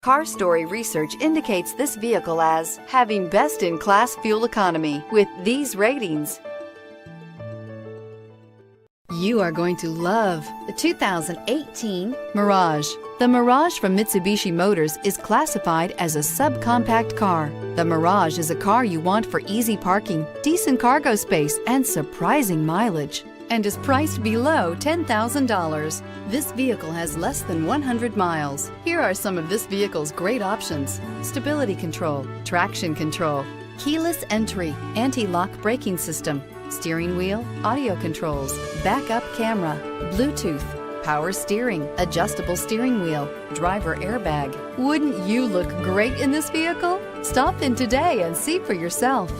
Car Story research indicates this vehicle as having best-in-class fuel economy with these ratings. You are going to love the 2018 Mirage. The Mirage from Mitsubishi Motors is classified as a subcompact car. The Mirage is a car you want for easy parking, decent cargo space, and surprising mileage, and is priced below $10,000. This vehicle has less than 100 miles. Here are some of this vehicle's great options: stability control, traction control, keyless entry, anti-lock braking system, steering wheel audio controls, backup camera, Bluetooth, power steering, adjustable steering wheel, driver airbag. Wouldn't you look great in this vehicle? Stop in today and see for yourself.